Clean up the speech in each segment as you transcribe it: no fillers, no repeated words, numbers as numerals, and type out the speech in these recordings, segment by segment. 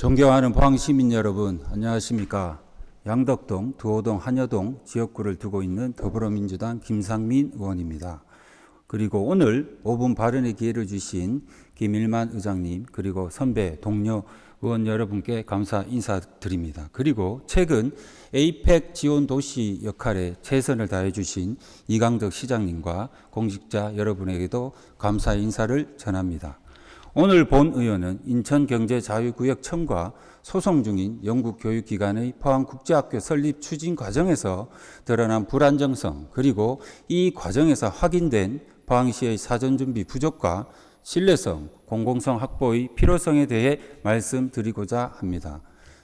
존경하는 포항시민 여러분, 안녕하십니까. 양덕동, 두호동, 한여동 지역구를 두고 있는 더불어민주당 김상민 의원입니다. 그리고 오늘 5분 발언의 기회를 주신 김일만 의장님, 그리고 선배, 동료 의원 여러분께 감사 인사드립니다. 그리고 최근 에이펙 지원 도시 역할에 최선을 다해 주신 이강덕 시장님과 공직자 여러분에게도 감사 인사를 전합니다. 오늘 본 의원은 인천경제자유구역청과 소송 중인 영국교육기관의 포항국제학교 설립 추진 과정에서 드러난 불안정성, 그리고 이 과정에서 확인된 포항시의 사전준비 부족과 신뢰성, 공공성 확보의 필요성에 대해 말씀드리고자 합니다.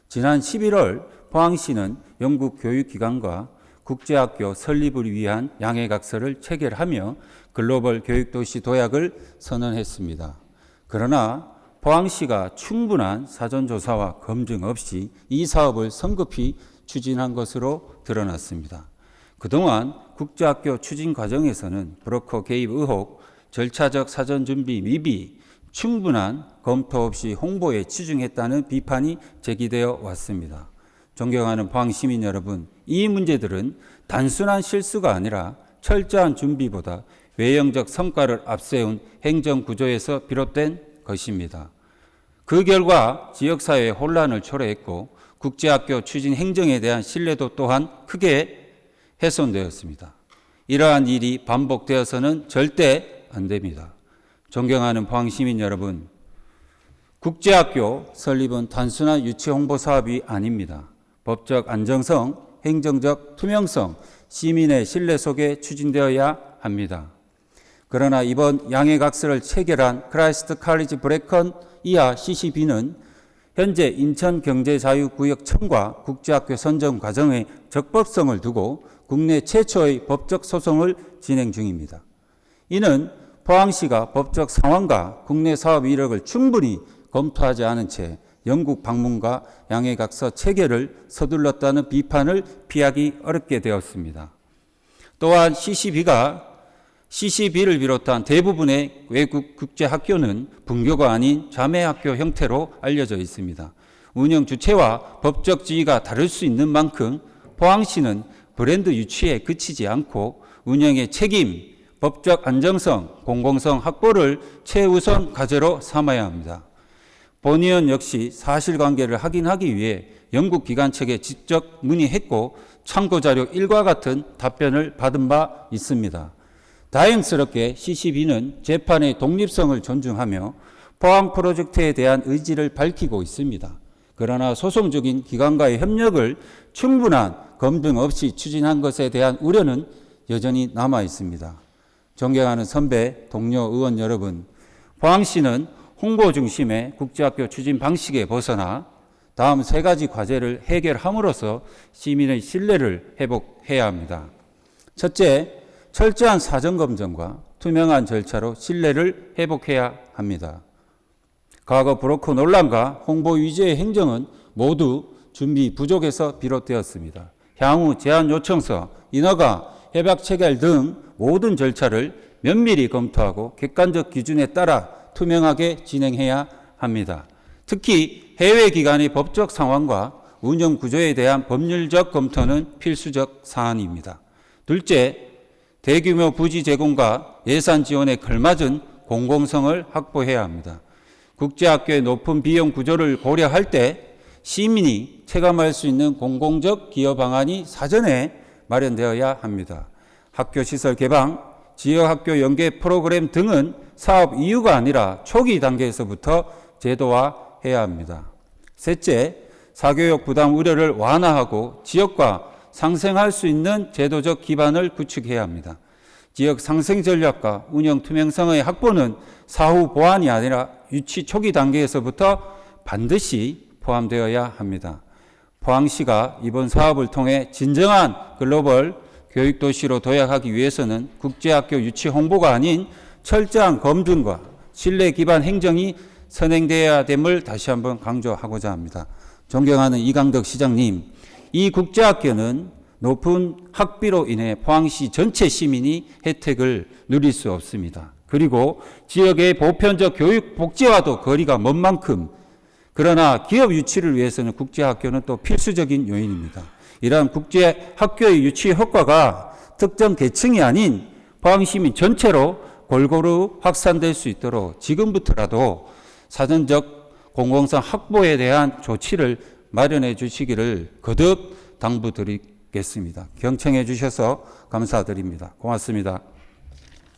지난 11월 포항시는 영국교육기관과 국제학교 설립을 위한 양해각서를 체결하며 글로벌 교육도시 도약을 선언했습니다. 그러나 포항시가 충분한 사전조사와 검증 없이 이 사업을 성급히 추진한 것으로 드러났습니다. 그동안 국제학교 추진 과정에서는 브로커 개입 의혹, 절차적 사전준비 미비, 충분한 검토 없이 홍보에 치중했다는 비판이 제기되어 왔습니다. 존경하는 포항시민 여러분, 이 문제들은 단순한 실수가 아니라 철저한 준비보다 외형적 성과를 앞세운 행정구조에서 비롯된 것입니다. 그 결과 지역사회의 혼란을 초래했고 국제학교 추진 행정에 대한 신뢰도 또한 크게 훼손되었습니다. 이러한 일이 반복되어서는 절대 안 됩니다. 존경하는 포항시민 여러분, 국제학교 설립은 단순한 유치 홍보 사업이 아닙니다. 법적 안정성, 행정적 투명성, 시민의 신뢰 속에 추진되어야 합니다. 그러나 이번 양해각서를 체결한 크라이스트 칼리지 브레컨 이하 CCB는 현재 인천경제자유구역청과 국제학교 선정 과정의 적법성을 두고 국내 최초의 법적 소송을 진행 중입니다. 이는 포항시가 법적 상황과 국내 사업 이력을 충분히 검토하지 않은 채 영국 방문과 양해각서 체결을 서둘렀다는 비판을 피하기 어렵게 되었습니다. 또한 CCB를 비롯한 대부분의 외국 국제학교는 분교가 아닌 자매학교 형태로 알려져 있습니다. 운영 주체와 법적 지위가 다를 수 있는 만큼 포항시는 브랜드 유치에 그치지 않고 운영의 책임, 법적 안정성, 공공성 확보를 최우선 과제로 삼아야 합니다. 본 의원 역시 사실관계를 확인하기 위해 영국 기관 측에 직접 문의했고 참고자료 1과 같은 답변을 받은 바 있습니다. 다행스럽게 CCB는 재판의 독립성을 존중하며 포항 프로젝트에 대한 의지를 밝히고 있습니다. 그러나 소송 중인 기관과의 협력을 충분한 검증 없이 추진한 것에 대한 우려는 여전히 남아 있습니다. 존경하는 선배, 동료 의원 여러분, 포항시는 홍보 중심의 국제학교 추진 방식에 벗어나 다음 세 가지 과제를 해결함으로써 시민의 신뢰를 회복해야 합니다. 첫째, 철저한 사전검증과 투명한 절차로 신뢰를 회복해야 합니다. 과거 브로커 논란과 홍보 위주의 행정은 모두 준비 부족에서 비롯되었습니다. 향후 제안 요청서, 인허가, 협약 체결 등 모든 절차를 면밀히 검토하고 객관적 기준에 따라 투명하게 진행해야 합니다. 특히 해외 기관의 법적 상황과 운영 구조에 대한 법률적 검토는 필수적 사안입니다. 둘째, 대규모 부지 제공과 예산 지원에 걸맞은 공공성을 확보해야 합니다. 국제학교의 높은 비용 구조를 고려할 때 시민이 체감할 수 있는 공공적 기여 방안이 사전에 마련되어야 합니다. 학교 시설 개방, 지역학교 연계 프로그램 등은 사업 이유가 아니라 초기 단계에서부터 제도화해야 합니다. 셋째, 사교육 부담 우려를 완화하고 지역과 상생할 수 있는 제도적 기반을 구축해야 합니다. 지역 상생 전략과 운영 투명성의 확보는 사후 보완이 아니라 유치 초기 단계에서부터 반드시 포함되어야 합니다. 포항시가 이번 사업을 통해 진정한 글로벌 교육도시로 도약하기 위해서는 국제학교 유치 홍보가 아닌 철저한 검증과 신뢰 기반 행정이 선행되어야 됨을 다시 한번 강조하고자 합니다. 존경하는 이강덕 시장님, 이 국제학교는 높은 학비로 인해 포항시 전체 시민이 혜택을 누릴 수 없습니다. 그리고 지역의 보편적 교육 복지와도 거리가 먼 만큼 그러나 기업 유치를 위해서는 국제학교는 또 필수적인 요인입니다. 이러한 국제학교의 유치 효과가 특정 계층이 아닌 포항시민 전체로 골고루 확산될 수 있도록 지금부터라도 사전적 공공성 확보에 대한 조치를 마련해 주시기를 거듭 당부드리겠습니다. 경청해 주셔서 감사드립니다. 고맙습니다.